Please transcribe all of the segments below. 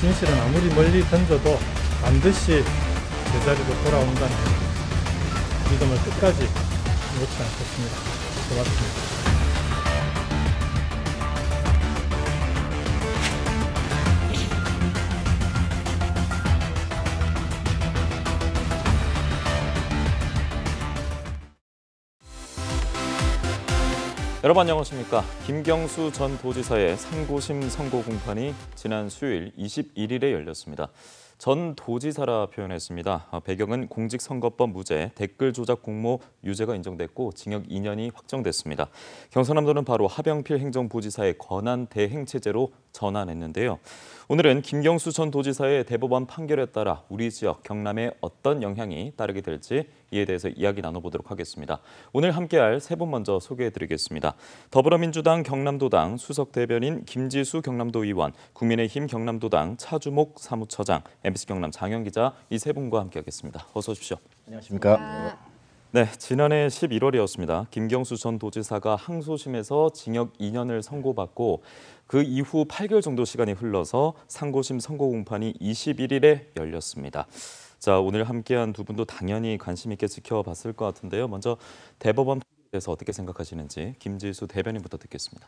진실은 아무리 멀리 던져도 반드시 제자리로 돌아온다는 믿음을 끝까지 놓지 않겠습니다. 고맙습니다. 여러분 안녕하십니까. 김경수 전 도지사의 상고심 선고 공판이 지난 수요일 21일에 열렸습니다. 전 도지사라 표현했습니다. 배경은 공직선거법 무죄, 댓글 조작 공모 유죄가 인정됐고 징역 2년이 확정됐습니다. 경상남도는 바로 하병필 행정부지사의 권한 대행 체제로 전환했는데요. 오늘은 김경수 전 도지사의 대법원 판결에 따라 우리 지역 경남에 어떤 영향이 따르게 될지 이에 대해서 이야기 나눠보도록 하겠습니다. 오늘 함께할 세 분 먼저 소개해드리겠습니다. 더불어민주당 경남도당 수석대변인 김지수 경남도 의원, 국민의힘 경남도당 차주목 사무처장, MBC 경남 장현 기자 이 세 분과 함께하겠습니다. 어서 오십시오. 안녕하십니까. 네, 지난해 11월이었습니다. 김경수 전 도지사가 항소심에서 징역 2년을 선고받고 그 이후 8개월 정도 시간이 흘러서 상고심 선고 공판이 21일에 열렸습니다. 자, 오늘 함께한 두 분도 당연히 관심 있게 지켜봤을 것 같은데요. 먼저 대법원 판결에 대해서 어떻게 생각하시는지 김지수 대변인부터 듣겠습니다.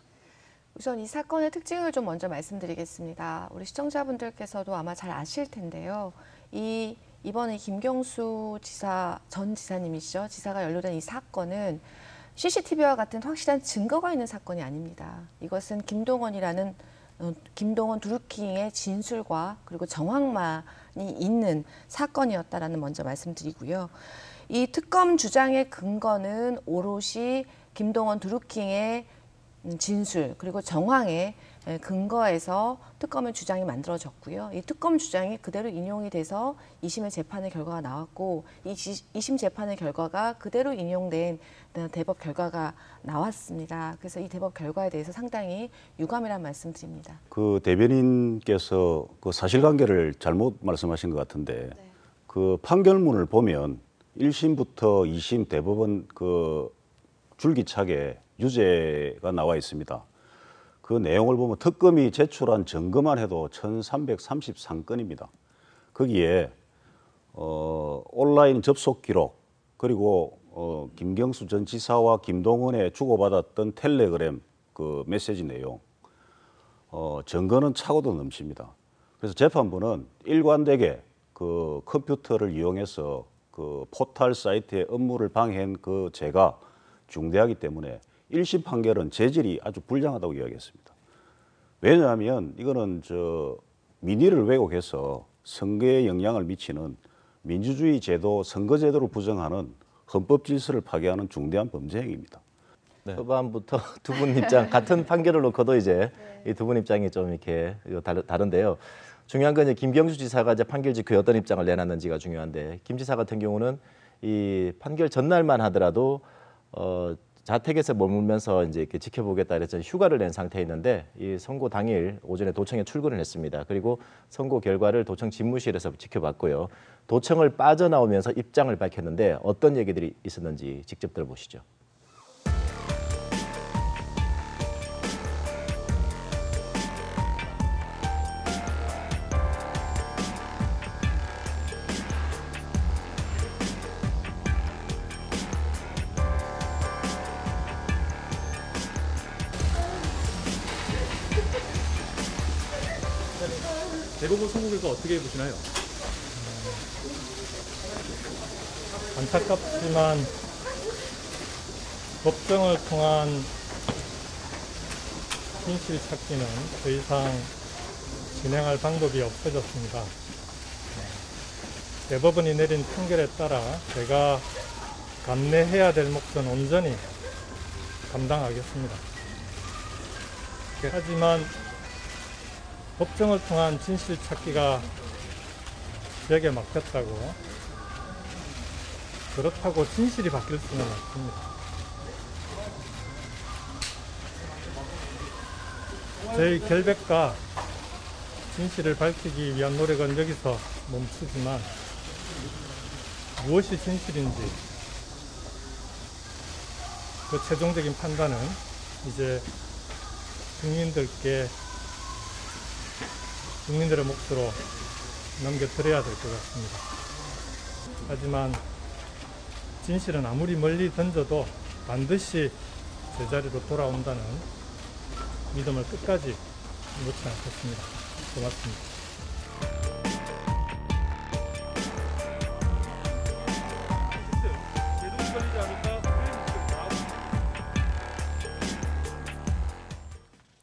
우선 이 사건의 특징을 좀 먼저 말씀드리겠습니다. 우리 시청자분들께서도 아마 잘 아실 텐데요. 이번에 김경수 전 지사님이시죠. 지사가 연루된 이 사건은 CCTV와 같은 확실한 증거가 있는 사건이 아닙니다. 이것은 김동원 드루킹의 진술과 그리고 정황만이 있는 사건이었다라는 먼저 말씀드리고요. 이 특검 주장의 근거는 오롯이 김동원 드루킹의 진술 그리고 정황에 근거해서 특검의 주장이 만들어졌고요. 이 특검 주장이 그대로 인용이 돼서 2심의 재판의 결과가 나왔고 이 2심 재판의 결과가 그대로 인용된 대법 결과가 나왔습니다. 그래서 이 대법 결과에 대해서 상당히 유감이란 말씀드립니다. 그 대변인께서 그 사실관계를 잘못 말씀하신 것 같은데 네. 그 판결문을 보면 1심부터 2심 대법원 그 줄기차게 유죄가 나와 있습니다. 그 내용을 보면 특검이 제출한 증거만 해도 1333건입니다. 거기에 온라인 접속 기록 그리고 김경수 전 지사와 김동원에 주고받았던 텔레그램 그 메시지 내용 증거는 차고도 넘칩니다. 그래서 재판부는 일관되게 그 컴퓨터를 이용해서 그 포털 사이트의 업무를 방해한 그 죄가 중대하기 때문에 1심 판결은 재질이 아주 불량하다고 이야기했습니다. 왜냐하면 이거는 민의를 왜곡해서 선거에 영향을 미치는 민주주의 제도, 선거제도를 부정하는 헌법 질서를 파괴하는 중대한 범죄 행위입니다. 네. 초반부터 두 분 입장 같은 판결을 놓고도 이제 이 두 분 입장이 좀 이렇게 다른데요. 중요한 건 이제 김경수 지사가 이제 판결 직후에 어떤 입장을 내놨는지가 중요한데 김 지사 같은 경우는 이 판결 전날만 하더라도 자택에서 머물면서 이제 이렇게 지켜보겠다 그래서 휴가를 낸 상태에 있는데 이 선고 당일 오전에 도청에 출근을 했습니다. 그리고 선고 결과를 도청 집무실에서 지켜봤고요. 도청을 빠져나오면서 입장을 밝혔는데 어떤 얘기들이 있었는지 직접 들어보시죠. 대법원 선고 결과 어떻게 보시나요? 안타깝지만 법정을 통한 진실 찾기는 더 이상 진행할 방법이 없어졌습니다. 대법원이 내린 판결에 따라 제가 감내해야 될 몫은 온전히 감당하겠습니다. 하지만 법정을 통한 진실 찾기가 벽에 막혔다고 그렇다고 진실이 바뀔 수는 없습니다. 저희 결백과 진실을 밝히기 위한 노력은 여기서 멈추지만 무엇이 진실인지 그 최종적인 판단은 이제 국민들께 국민들의 몫으로 넘겨드려야 될 것 같습니다. 하지만 진실은 아무리 멀리 던져도 반드시 제자리로 돌아온다는 믿음을 끝까지 놓지 않겠습니다. 고맙습니다.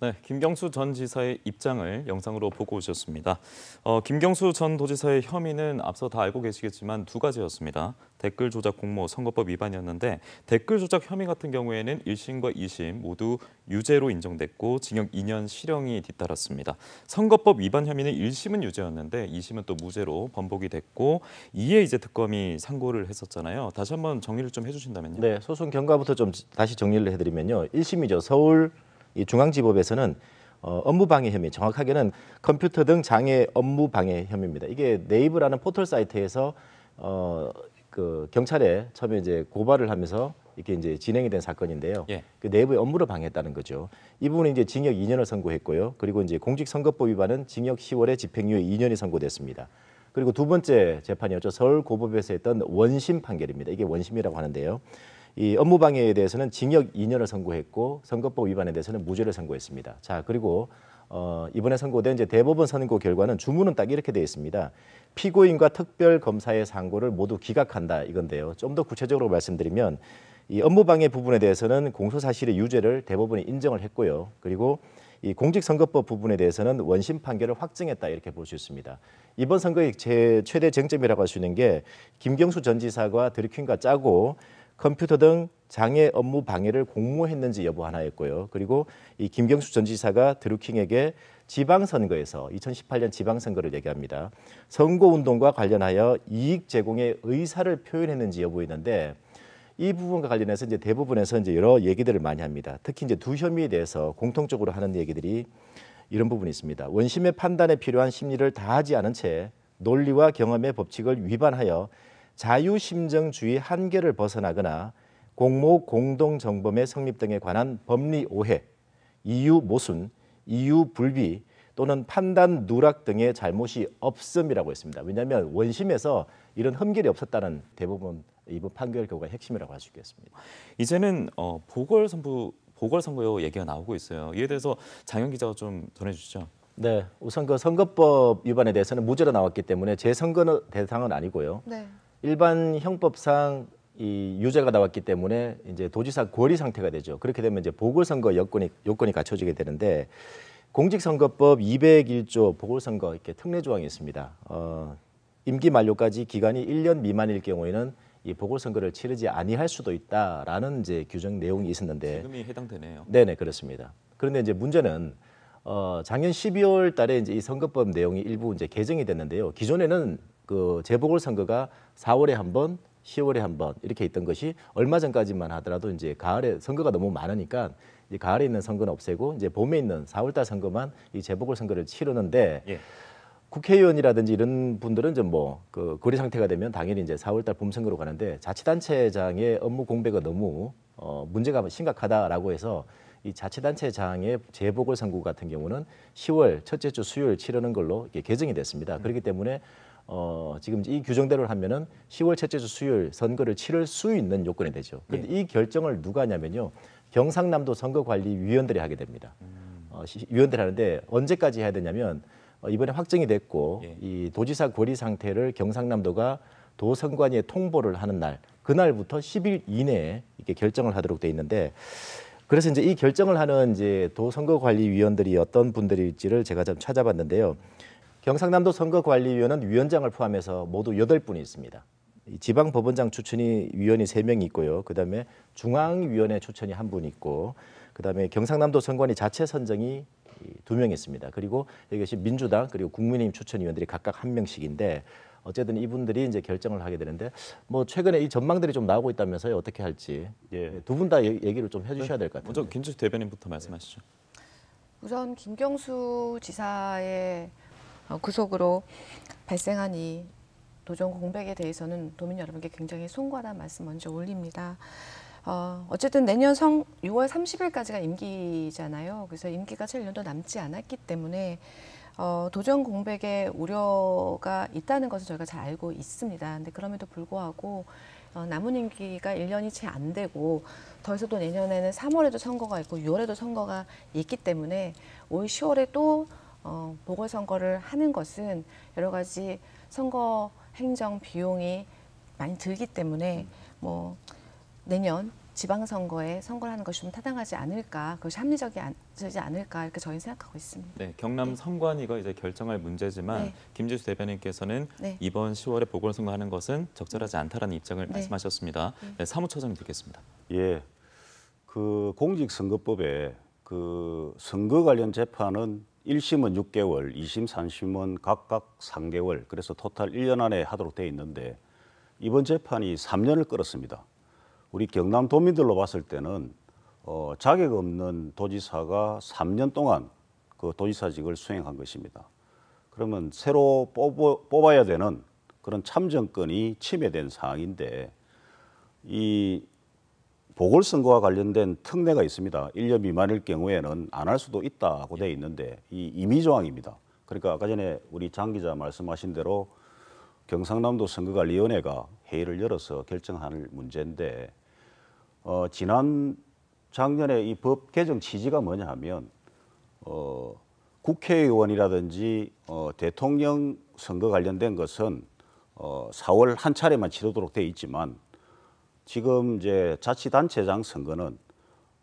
네, 김경수 전 지사의 입장을 영상으로 보고 오셨습니다. 김경수 전 도지사의 혐의는 앞서 다 알고 계시겠지만 두 가지였습니다. 댓글 조작 공모 선거법 위반이었는데 댓글 조작 혐의 같은 경우에는 1심과 2심 모두 유죄로 인정됐고 징역 2년 실형이 뒤따랐습니다. 선거법 위반 혐의는 1심은 유죄였는데 2심은 또 무죄로 번복이 됐고 이에 이제 특검이 상고를 했었잖아요. 다시 한번 정리를 좀 해주신다면요. 네, 소송 경과부터 좀 다시 정리를 해드리면요. 1심이죠. 서울 이 중앙지법에서는 업무방해 혐의, 정확하게는 컴퓨터 등 장애 업무방해 혐의입니다. 이게 네이버라는 포털 사이트에서 그 경찰에 처음에 이제 고발을 하면서 이렇게 이제 진행이 된 사건인데요. 예. 그 내부의 업무를 방해했다는 거죠. 이 부분은 이제 징역 2년을 선고했고요. 그리고 이제 공직선거법 위반은 징역 10월에 집행유예 2년이 선고됐습니다. 그리고 두 번째 재판이었죠. 서울고법에서 했던 원심 판결입니다. 이게 원심이라고 하는데요. 이 업무방해에 대해서는 징역 2년을 선고했고 선거법 위반에 대해서는 무죄를 선고했습니다. 자, 그리고 이번에 선고된 이제 대법원 선고 결과는 주문은 딱 이렇게 되어 있습니다. 피고인과 특별검사의 상고를 모두 기각한다 이건데요. 좀 더 구체적으로 말씀드리면 이 업무방해 부분에 대해서는 공소사실의 유죄를 대법원이 인정을 했고요. 그리고 이 공직선거법 부분에 대해서는 원심 판결을 확정했다 이렇게 볼 수 있습니다. 이번 선거의 제 최대 쟁점이라고 할 수 있는 게 김경수 전 지사가 드루킹과 짜고 컴퓨터 등 장애 업무 방해를 공모했는지 여부 하나였고요. 그리고 이 김경수 전 지사가 드루킹에게 지방선거에서 2018년 지방선거를 얘기합니다. 선거운동과 관련하여 이익 제공의 의사를 표현했는지 여부였는데 이 부분과 관련해서 이제 대부분에서 이제 여러 얘기들을 많이 합니다. 특히 이제 두 혐의에 대해서 공통적으로 하는 얘기들이 이런 부분이 있습니다. 원심의 판단에 필요한 심리를 다하지 않은 채 논리와 경험의 법칙을 위반하여 자유심정주의 한계를 벗어나거나 공모 공동정범의 성립 등에 관한 법리 오해, 이유 모순, 이유 불비 또는 판단 누락 등의 잘못이 없음이라고 했습니다. 왜냐하면 원심에서 이런 흠결이 없었다는 대부분 이번 판결 결과의 핵심이라고 할 수 있겠습니다. 이제는 보궐선거 얘기가 나오고 있어요. 이에 대해서 장현 기자가 좀 전해주시죠. 네, 우선 그 선거법 위반에 대해서는 무죄로 나왔기 때문에 재선거 대상은 아니고요. 네. 일반 일반 형법상 이 유죄가 나왔기 때문에 이제 도지사 고리 상태가 되죠. 그렇게 되면 이제 보궐선거 요건이 갖춰지게 되는데 공직선거법 201조 보궐선거 이렇게 특례 조항이 있습니다. 임기 만료까지 기간이 1년 미만일 경우에는 이 보궐선거를 치르지 아니할 수도 있다라는 이제 규정 내용이 있었는데 지금이 해당되네요. 네네 그렇습니다. 그런데 이제 문제는 작년 12월 달에 이제 이 선거법 내용이 일부 이제 개정이 됐는데요. 기존에는 그 재보궐선거가 4월에 한 번, 10월에 한 번 이렇게 있던 것이 얼마 전까지만 하더라도 이제 가을에 선거가 너무 많으니까 이제 가을에 있는 선거는 없애고 이제 봄에 있는 4월달 선거만 이 재보궐선거를 치르는데 예. 국회의원이라든지 이런 분들은 좀 그 거리 상태가 되면 당연히 이제 4월달 봄선거로 가는데 자치단체장의 업무 공백이 너무 문제가 심각하다라고 해서 이 자치단체장의 재보궐선거 같은 경우는 10월 첫째 주 수요일 치르는 걸로 이렇게 개정이 됐습니다. 그렇기 때문에 지금 이 규정대로 하면은 10월 첫째 주 수요일 선거를 치를 수 있는 요건이 되죠. 그런데 이 결정을 누가 하냐면요. 경상남도 선거관리위원들이 하게 됩니다. 위원들이 하는데 언제까지 해야 되냐면 이번에 확정이 됐고 예. 이 도지사 고리 상태를 경상남도가 도선관위에 통보를 하는 날 그날부터 10일 이내에 이렇게 결정을 하도록 돼 있는데 그래서 이제 이 결정을 하는 이제 도선거관리위원들이 어떤 분들일지를 제가 좀 찾아봤는데요. 경상남도 선거관리위원은 위원장을 포함해서 모두 8분이 있습니다. 지방법원장 추천이 위원이 3명이 있고요. 그다음에 중앙위원회 추천이 1분 있고 그다음에 경상남도 선관위 자체 선정이 2명 있습니다. 그리고 이것이 민주당 그리고 국민의힘 추천위원들이 각각 1명씩인데 어쨌든 이분들이 이제 결정을 하게 되는데 뭐 최근에 이 전망들이 좀 나오고 있다면서요. 어떻게 할지 두 분 다 얘기를 좀 해주셔야 될 것 같아요. 먼저 김준수 대변인부터 말씀하시죠. 우선 김경수 지사의 구속으로 발생한 이 도정 공백에 대해서는 도민 여러분께 굉장히 송구하다는 말씀 먼저 올립니다. 어쨌든 내년 6월 30일까지가 임기잖아요. 그래서 임기가 채 1년도 남지 않았기 때문에 도전 공백에 우려가 있다는 것은 저희가 잘 알고 있습니다. 근데 그럼에도 불구하고 남은 임기가 1년이 채 안 되고 더 있어도 내년에는 3월에도 선거가 있고 6월에도 선거가 있기 때문에 올 10월에 또 보궐선거를 하는 것은 여러 가지 선거 행정 비용이 많이 들기 때문에 뭐 내년 지방선거에 선거를 하는 것이 좀 타당하지 않을까, 그것이 합리적이지 않을까 이렇게 저희는 생각하고 있습니다. 네, 경남 선관위가 이제 결정할 문제지만 네. 김지수 대변인께서는 네. 이번 10월에 보궐선거 하는 것은 적절하지 않다라는 입장을 말씀하셨습니다. 네, 사무처장님 듣겠습니다. 예, 그 공직선거법에 그 선거 관련 재판은 1심은 6개월, 2심, 3심은 각각 3개월, 그래서 토탈 1년 안에 하도록 되어 있는데 이번 재판이 3년을 끌었습니다. 우리 경남 도민들로 봤을 때는 자격 없는 도지사가 3년 동안 그 도지사직을 수행한 것입니다. 그러면 새로 뽑아야 되는 그런 참정권이 침해된 상황인데 이 보궐선거와 관련된 특례가 있습니다. 1년 미만일 경우에는 안 할 수도 있다고 되어 있는데 이 임의조항입니다. 그러니까 아까 전에 우리 장 기자 말씀하신 대로 경상남도 선거관리위원회가 회의를 열어서 결정할 문제인데 작년에 이 법 개정 취지가 뭐냐 하면 국회의원이라든지 대통령 선거 관련된 것은 4월 한 차례만 치르도록 되어 있지만 지금 이제 자치단체장 선거는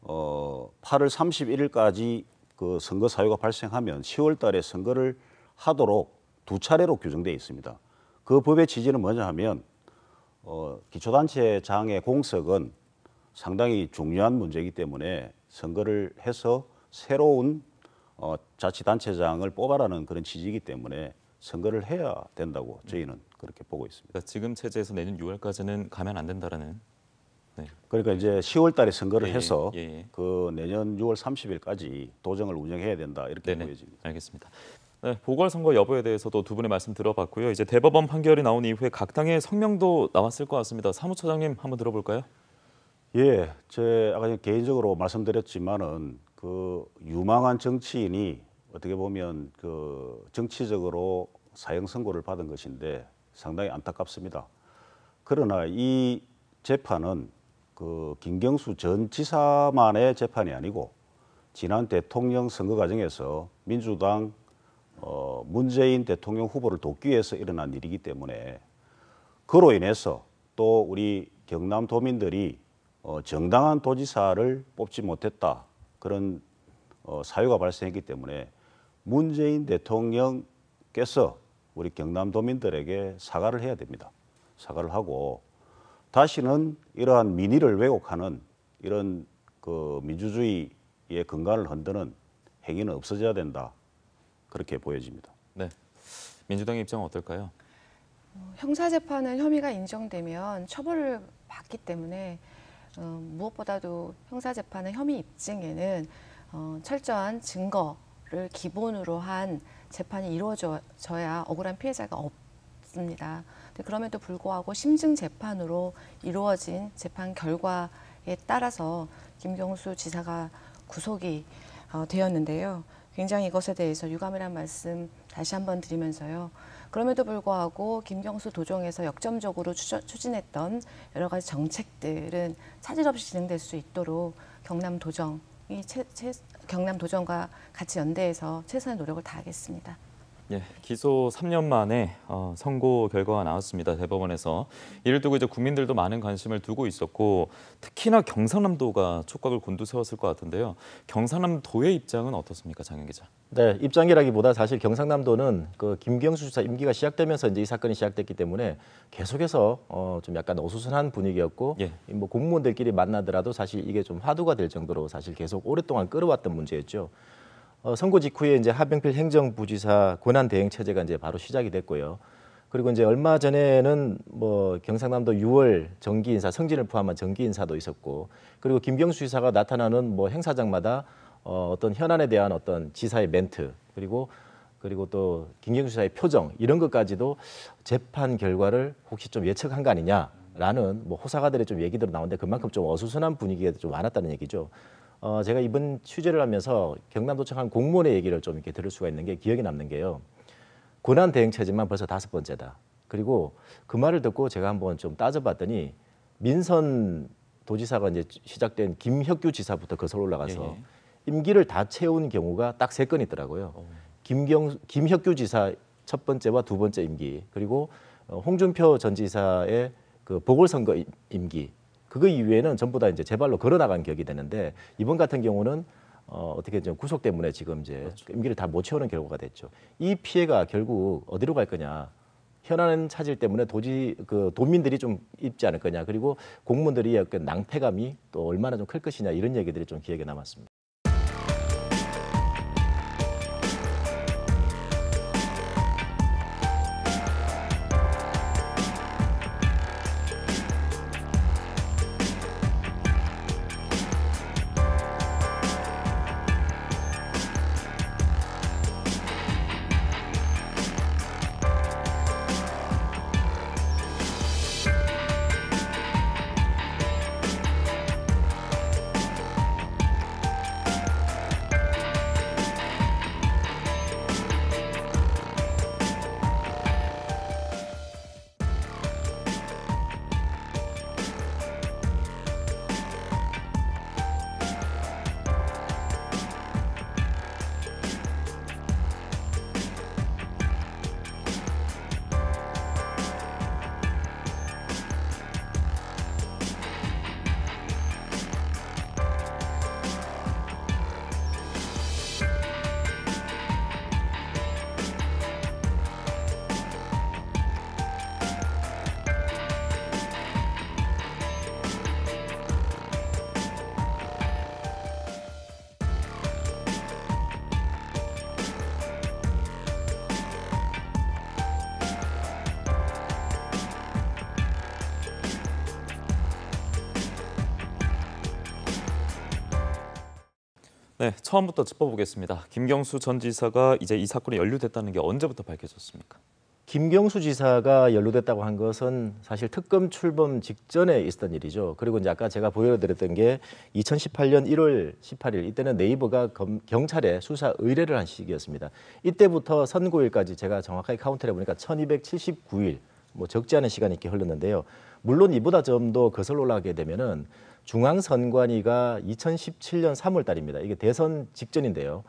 8월 31일까지 그 선거 사유가 발생하면 10월 달에 선거를 하도록 2차례로 규정되어 있습니다. 그 법의 취지는 뭐냐 하면 기초단체장의 공석은 상당히 중요한 문제이기 때문에 선거를 해서 새로운 자치단체장을 뽑아라는 그런 취지이기 때문에 선거를 해야 된다고 저희는 그렇게 보고 있습니다. 그러니까 지금 체제에서 내년 6월까지는 가면 안 된다라는. 네. 그러니까 이제 10월 달에 선거를 예, 해서 예. 그 내년 6월 30일까지 도정을 운영해야 된다 이렇게 네네, 보여집니다. 알겠습니다. 네, 보궐선거 여부에 대해서도 두 분의 말씀 들어봤고요. 이제 대법원 판결이 나온 이후에 각 당의 성명도 나왔을 것 같습니다. 사무처장님 한번 들어볼까요? 예, 제 아까 개인적으로 말씀드렸지만은 그 유망한 정치인이 어떻게 보면 그 정치적으로 사형 선고를 받은 것인데 상당히 안타깝습니다. 그러나 이 재판은 그 김경수 전 지사만의 재판이 아니고 지난 대통령 선거 과정에서 민주당 문재인 대통령 후보를 돕기 위해서 일어난 일이기 때문에 그로 인해서 또 우리 경남 도민들이 정당한 도지사를 뽑지 못했다 그런 사유가 발생했기 때문에 문재인 대통령께서 우리 경남 도민들에게 사과를 해야 됩니다. 사과를 하고 다시는 이러한 민의를 왜곡하는 이런 그 민주주의의 근간을 흔드는 행위는 없어져야 된다. 그렇게 보여집니다. 네, 민주당의 입장은 어떨까요? 형사재판은 혐의가 인정되면 처벌을 받기 때문에 무엇보다도 형사재판의 혐의 입증에는 철저한 증거를 기본으로 한 재판이 이루어져야 억울한 피해자가 없습니다. 그럼에도 불구하고 심증 재판으로 이루어진 재판 결과에 따라서 김경수 지사가 구속이 되었는데요. 굉장히 이것에 대해서 유감이란 말씀 다시 한번 드리면서요. 그럼에도 불구하고 김경수 도정에서 역점적으로 추진했던 여러 가지 정책들은 차질 없이 진행될 수 있도록 경남 도정과 같이 연대해서 최선의 노력을 다하겠습니다. 예, 기소 3년 만에 선고 결과가 나왔습니다. 대법원에서. 이를 두고 이제 국민들도 많은 관심을 두고 있었고 특히나 경상남도가 촉각을 곤두세웠을 것 같은데요. 경상남도의 입장은 어떻습니까, 장현 기자? 네, 입장이라기보다 사실 경상남도는 그 김경수 지사 임기가 시작되면서 이제 이 사건이 시작됐기 때문에 계속해서 좀 약간 어수선한 분위기였고 예. 뭐 공무원들끼리 만나더라도 사실 이게 좀 화두가 될 정도로 사실 계속 오랫동안 끌어왔던 문제였죠. 선고 직후에 이제 하병필 행정부지사 권한 대행 체제가 이제 바로 시작이 됐고요. 그리고 이제 얼마 전에는 뭐 경상남도 6월 정기 인사 성진을 포함한 정기 인사도 있었고, 그리고 김경수 지사가 나타나는 뭐 행사장마다 어떤 현안에 대한 어떤 지사의 멘트 그리고 또 김경수 지사의 표정 이런 것까지도 재판 결과를 혹시 좀 예측한 거 아니냐라는 뭐 호사가들의 좀 얘기들이 나오는데 그만큼 좀 어수선한 분위기가 좀 많았다는 얘기죠. 제가 이번 취재를 하면서 경남도청 한 공무원의 얘기를 좀 이렇게 들을 수가 있는 게 기억에 남는 게요. 고난 대응 체제만 벌써 5번째다. 그리고 그 말을 듣고 제가 한번 좀 따져봤더니 민선 도지사가 이제 시작된 김혁규 지사부터 거슬러 올라가서 예. 임기를 다 채운 경우가 딱 3건 있더라고요. 김혁규 지사 첫 번째와 두 번째 임기, 그리고 홍준표 전 지사의 그 보궐선거 임기, 그거 이후에는 전부 다 이제 재발로 걸어나간 격이 되는데 이번 같은 경우는 어떻게 좀 구속 때문에 지금 이제 그렇죠. 임기를 다 못 채우는 결과가 됐죠. 이 피해가 결국 어디로 갈 거냐? 현안 차질 때문에 도민들이 좀 입지 않을 거냐? 그리고 공무원들이 약간 낭패감이 또 얼마나 좀 클 것이냐 이런 얘기들이 좀 기억에 남았습니다. 네, 처음부터 짚어보겠습니다. 김경수 전 지사가 이제 이 사건이 연루됐다는 게 언제부터 밝혀졌습니까? 김경수 지사가 연루됐다고 한 것은 사실 특검 출범 직전에 있었던 일이죠. 그리고 이제 아까 제가 보여드렸던 게 2018년 1월 18일 이때는 네이버가 경찰에 수사 의뢰를 한 시기였습니다. 이때부터 선고일까지 제가 정확하게 카운트를 해보니까 1279일, 뭐 적지 않은 시간이 이렇게 흘렀는데요. 물론 이보다 좀 더 거슬러 올라가게 되면은 중앙선관위가 2017년 3월 달입니다. 이게 대선 직전인데요.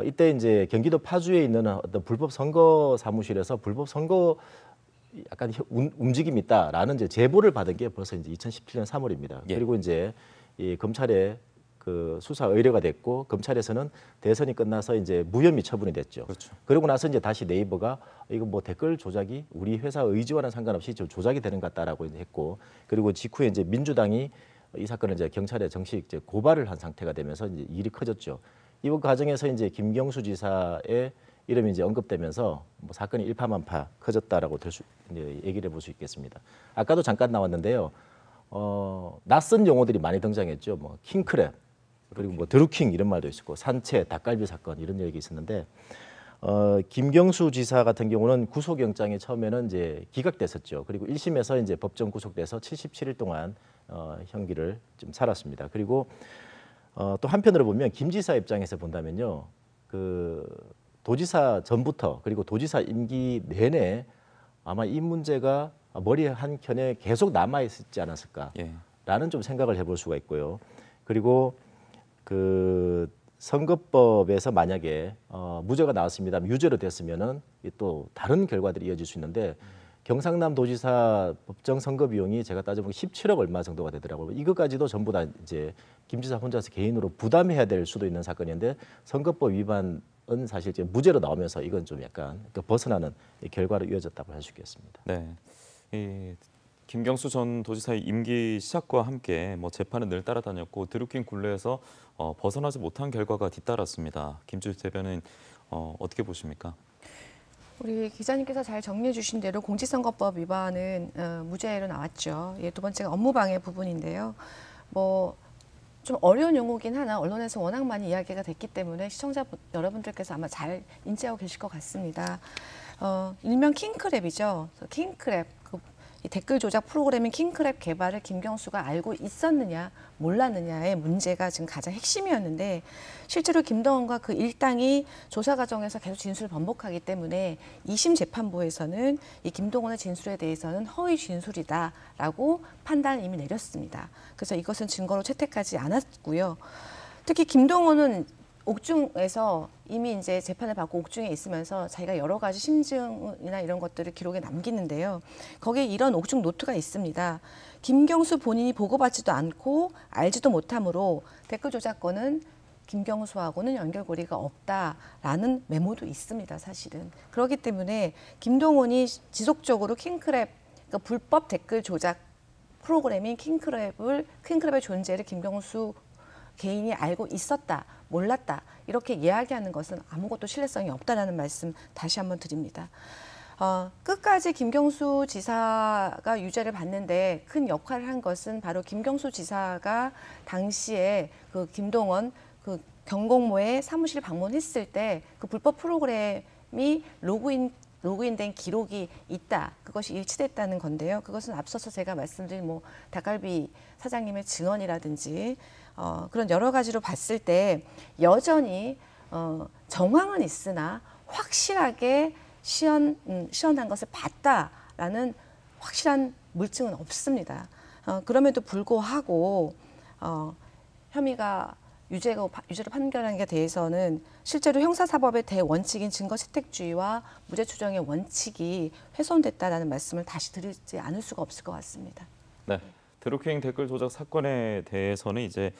이때 이제 경기도 파주에 있는 어떤 불법 선거 사무실에서 불법 선거 약간 움직임이 있다라는 이제 제보를 받은 게 벌써 이제 2017년 3월입니다. 예. 그리고 이제 이 검찰에 그 수사 의뢰가 됐고 검찰에서는 대선이 끝나서 이제 무혐의 처분이 됐죠. 그렇죠. 그러고 나서 이제 다시 네이버가 이거 뭐 댓글 조작이 우리 회사 의지와는 상관없이 좀 조작이 되는 것 같다라고 이제 했고, 그리고 직후에 이제 민주당이 이 사건을 이제 경찰에 정식 이제 고발을 한 상태가 되면서 이제 일이 커졌죠. 이 과정에서 이제 김경수 지사의 이름이 이제 언급되면서 뭐 사건이 일파만파 커졌다라고 이제 얘기를 해볼 수 있겠습니다. 아까도 잠깐 나왔는데요. 낯선 용어들이 많이 등장했죠. 뭐 킹크랩, 그리고 뭐 드루킹 이런 말도 있었고 산채, 닭갈비 사건 이런 얘기 있었는데 김경수 지사 같은 경우는 구속영장이 처음에는 이제 기각됐었죠. 그리고 1심에서 이제 법정 구속돼서 77일 동안 형기를 좀 살았습니다. 그리고 또 한편으로 보면 김 지사 입장에서 본다면요, 그 도지사 전부터 그리고 도지사 임기 내내 아마 이 문제가 머리 한 켠에 계속 남아 있지 않았을까라는 좀 생각을 해볼 수가 있고요. 그리고 그 선거법에서 만약에 무죄가 나왔습니다, 유죄로 됐으면은 또 다른 결과들이 이어질 수 있는데 경상남 도지사 법정 선거 비용이 제가 따져보면 17억 얼마 정도가 되더라고요. 이것까지도 전부 다 이제 김 지사 혼자서 개인으로 부담해야 될 수도 있는 사건인데 선거법 위반은 사실 이제 무죄로 나오면서 이건 좀 약간 벗어나는 결과로 이어졌다고 할 수 있겠습니다. 네, 이 김경수 전 도지사의 임기 시작과 함께 뭐 재판을 늘 따라다녔고 드루킹 굴레에서 벗어나지 못한 결과가 뒤따랐습니다. 김주수 대변인 어떻게 보십니까? 우리 기자님께서 잘 정리해 주신 대로 공직선거법 위반은 무죄로 나왔죠. 두 번째가 업무방해 부분인데요. 뭐 좀 어려운 용어긴 하나 언론에서 워낙 많이 이야기가 됐기 때문에 시청자 여러분들께서 아마 잘 인지하고 계실 것 같습니다. 일명 킹크랩이죠. 킹크랩. 이 댓글 조작 프로그램인 킹크랩 개발을 김경수가 알고 있었느냐 몰랐느냐의 문제가 지금 가장 핵심이었는데 실제로 김동원과 그 일당이 조사 과정에서 계속 진술을 번복하기 때문에 2심 재판부에서는 이 김동원의 진술에 대해서는 허위 진술이다라고 판단을 이미 내렸습니다. 그래서 이것은 증거로 채택하지 않았고요. 특히 김동원은 옥중에서 이미 이제 재판을 받고 옥중에 있으면서 자기가 여러 가지 심증이나 이런 것들을 기록에 남기는데요. 거기에 이런 옥중 노트가 있습니다. 김경수 본인이 보고받지도 않고 알지도 못하므로 댓글 조작건은 김경수하고는 연결고리가 없다라는 메모도 있습니다. 사실은. 그렇기 때문에 김동원이 지속적으로 킹크랩, 그러니까 불법 댓글 조작 프로그램인 킹크랩의 존재를 김경수 개인이 알고 있었다, 몰랐다 이렇게 이야기하는 것은 아무것도 신뢰성이 없다라는 말씀 다시 한번 드립니다. 끝까지 김경수 지사가 유죄를 받는데 큰 역할을 한 것은 바로 김경수 지사가 당시에 그 김동원 그 경공모의 사무실 방문했을 때 그 불법 프로그램이 로그인된 기록이 있다. 그것이 일치됐다는 건데요. 그것은 앞서서 제가 말씀드린 뭐 닭갈비 사장님의 증언이라든지 그런 여러 가지로 봤을 때 여전히 정황은 있으나 확실하게 시연한 것을 봤다라는 확실한 물증은 없습니다. 그럼에도 불구하고 혐의가 유죄로 판결한 게 대해서는 실제로 형사사법의 대원칙인 증거채택주의와 무죄 추정의 원칙이 훼손됐다라는 말씀을 다시 드리지 않을 수가 없을 것 같습니다. 네. 드루킹 댓글 조작 사건에 대해서는 이제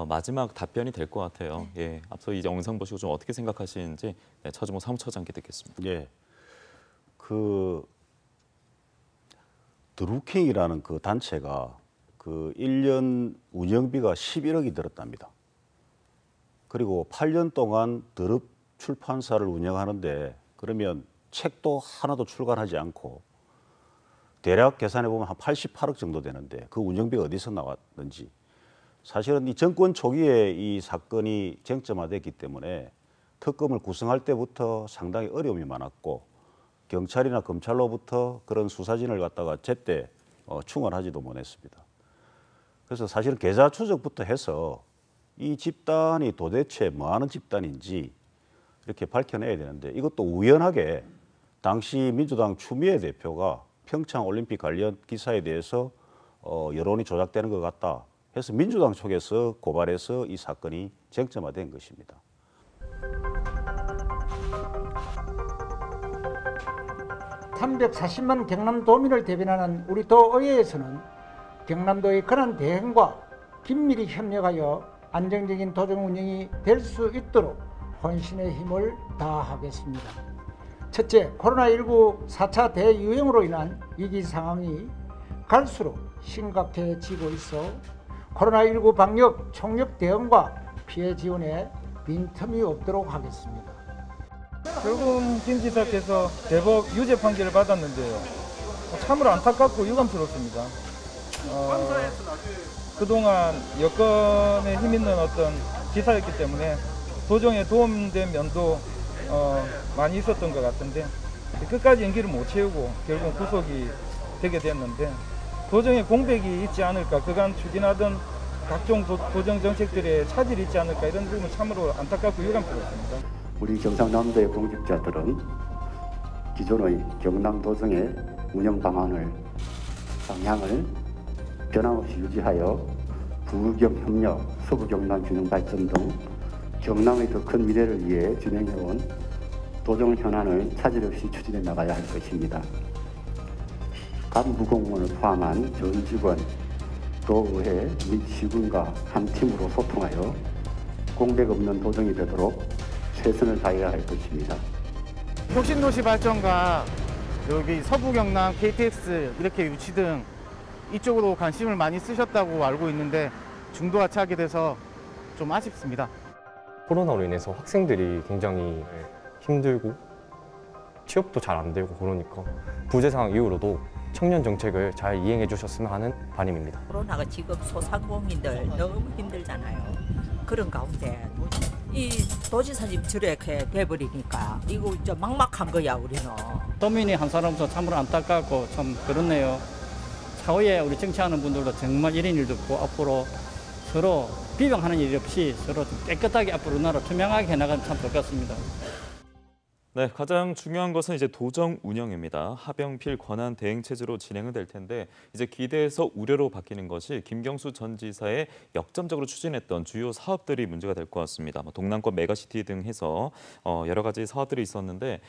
마지막 답변이 될 것 같아요. 예, 앞서 이 영상 보시고 좀 어떻게 생각하시는지 차주모 사무처장께 듣겠습니다. 예, 그 드루킹이라는 그 단체가 그 1년 운영비가 11억이 들었답니다. 그리고 8년 동안 드럽 출판사를 운영하는데 그러면 책도 하나도 출간하지 않고 대략 계산해 보면 한 88억 정도 되는데 그 운영비가 어디서 나왔는지 사실은 이 정권 초기에 이 사건이 쟁점화됐기 때문에 특검을 구성할 때부터 상당히 어려움이 많았고 경찰이나 검찰로부터 그런 수사진을 갖다가 제때 충원하지도 못했습니다. 그래서 사실은 계좌 추적부터 해서 이 집단이 도대체 뭐 하는 집단인지 이렇게 밝혀내야 되는데 이것도 우연하게 당시 민주당 추미애 대표가 평창 올림픽 관련 기사에 대해서 여론이 조작되는 것 같다 해서 민주당 쪽에서 고발해서 이 사건이 쟁점화된 것입니다. (340만) 경남도민을 대변하는 우리 도의회에서는 경남도의 그런 대행과 긴밀히 협력하여 안정적인 도정 운영이 될 수 있도록 혼신의 힘을 다하겠습니다. 첫째, 코로나19 4차 대유행으로 인한 위기 상황이 갈수록 심각해지고 있어 코로나19 방역 총력 대응과 피해 지원에 빈틈이 없도록 하겠습니다. 결국은 김 지사께서 대법 유죄 판결을 받았는데요. 참으로 안타깝고 유감스럽습니다. 그동안 여건에 힘있는 어떤 지사였기 때문에 도정에 도움된 면도 많이 있었던 것 같은데 끝까지 연기를 못 채우고 결국 구속이 되게 됐는데 도정에 공백이 있지 않을까, 그간 추진하던 각종 도정 정책들의 차질이 있지 않을까, 이런 부분은 참으로 안타깝고 유감스럽습니다. 우리 경상남도의 공직자들은 기존의 경남도정의 운영 방향을 변함없이 유지하여 부경협력, 서부경남균형발전 등 경남의 더 큰 미래를 위해 진행해온 도정 현안을 차질 없이 추진해 나가야 할 것입니다. 간부공무원을 포함한 전 직원, 도의회 및 시군과 한 팀으로 소통하여 공백 없는 도정이 되도록 최선을 다해야 할 것입니다. 혁신도시 발전과 여기 서부경남 KTX 이렇게 유치 등 이쪽으로 관심을 많이 쓰셨다고 알고 있는데 중도하차하게 돼서 좀 아쉽습니다. 코로나로 인해서 학생들이 굉장히 힘들고 취업도 잘 안 되고 그러니까 부재 상황 이후로도 청년 정책을 잘 이행해 주셨으면 하는 바람입니다. 코로나가 지금 소상공인들 너무 힘들잖아요. 그런 가운데 이 도지사님 저렇게 돼버리니까 이거 좀 막막한 거야 우리는. 도민이 한 사람으로서 참으로 안타깝고 참 그렇네요. 사후에 우리 정치하는 분들도 정말 이런 일도 없고 앞으로 서로 비방하는 일이 없이 서로 좀 깨끗하게 앞으로 나라 투명하게 해나가면 참 좋을 것 같습니다. 네, 가장 중요한 것은 이제 도정 운영입니다. 하병필 권한 대행 체제로 진행은 될 텐데 이제 기대에서 우려로 바뀌는 것이 김경수 전 지사의 역점적으로 추진했던 주요 사업들이 문제가 될 것 같습니다. 동남권 메가시티 등 해서 여러 가지 사업들이 있었는데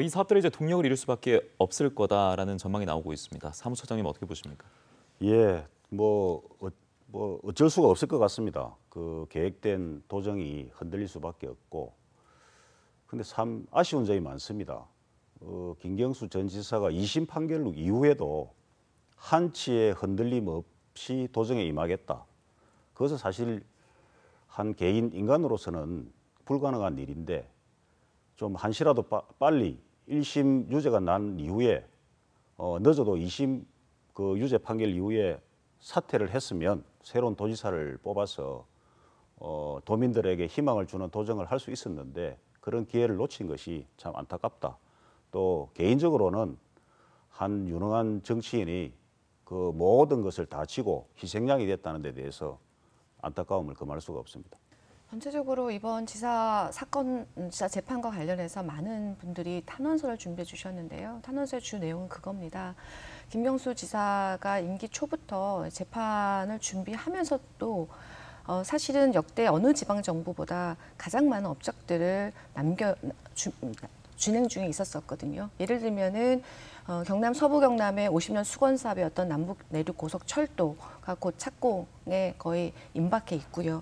이 사업들이 이제 동력을 이룰 수밖에 없을 거다라는 전망이 나오고 있습니다. 사무처장님 어떻게 보십니까? 예, 뭐 어쩔 수가 없을 것 같습니다. 그 계획된 도정이 흔들릴 수밖에 없고. 근데 참 아쉬운 점이 많습니다. 김경수 전 지사가 2심 판결 이후에도 한치의 흔들림 없이 도정에 임하겠다. 그것은 사실 한 개인 인간으로서는 불가능한 일인데 좀 한시라도 빨리 1심 유죄가 난 이후에 늦어도 2심 그 유죄 판결 이후에 사퇴를 했으면 새로운 도지사를 뽑아서 도민들에게 희망을 주는 도정을 할 수 있었는데 그런 기회를 놓친 것이 참 안타깝다. 또 개인적으로는 한 유능한 정치인이 그 모든 것을 다 지고 희생양이 됐다는 데 대해서 안타까움을 금할 수가 없습니다. 전체적으로 이번 지사 사건, 지사 재판과 관련해서 많은 분들이 탄원서를 준비해 주셨는데요. 탄원서의 주 내용은 그겁니다. 김경수 지사가 임기 초부터 재판을 준비하면서도 사실은 역대 어느 지방 정부보다 가장 많은 업적들을 진행 중에 있었었거든요. 예를 들면은 경남 서부 경남의 50년 수건 사업이었던 남북 내륙 고속철도가 곧 착공에 거의 임박해 있고요.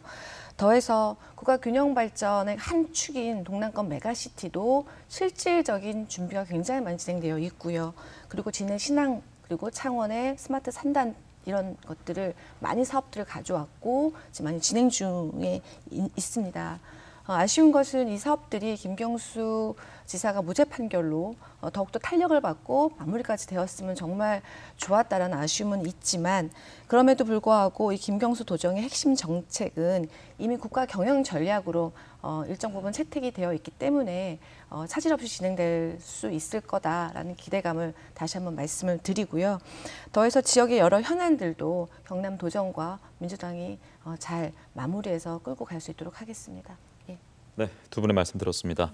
더해서 국가 균형 발전의 한 축인 동남권 메가시티도 실질적인 준비가 굉장히 많이 진행되어 있고요. 그리고 진해 신항 그리고 창원의 스마트 산단 이런 것들을 많이 사업들을 가져왔고 지금 많이 진행 중에 있습니다. 아쉬운 것은 이 사업들이 김경수 지사가 무죄 판결로 더욱더 탄력을 받고 마무리까지 되었으면 정말 좋았다라는 아쉬움은 있지만 그럼에도 불구하고 이 김경수 도정의 핵심 정책은 이미 국가 경영 전략으로 일정 부분 채택이 되어 있기 때문에 차질 없이 진행될 수 있을 거다라는 기대감을 다시 한번 말씀을 드리고요. 더해서 지역의 여러 현안들도 경남 도정과 민주당이 잘 마무리해서 끌고 갈 수 있도록 하겠습니다. 네, 두 분의 말씀 들었습니다.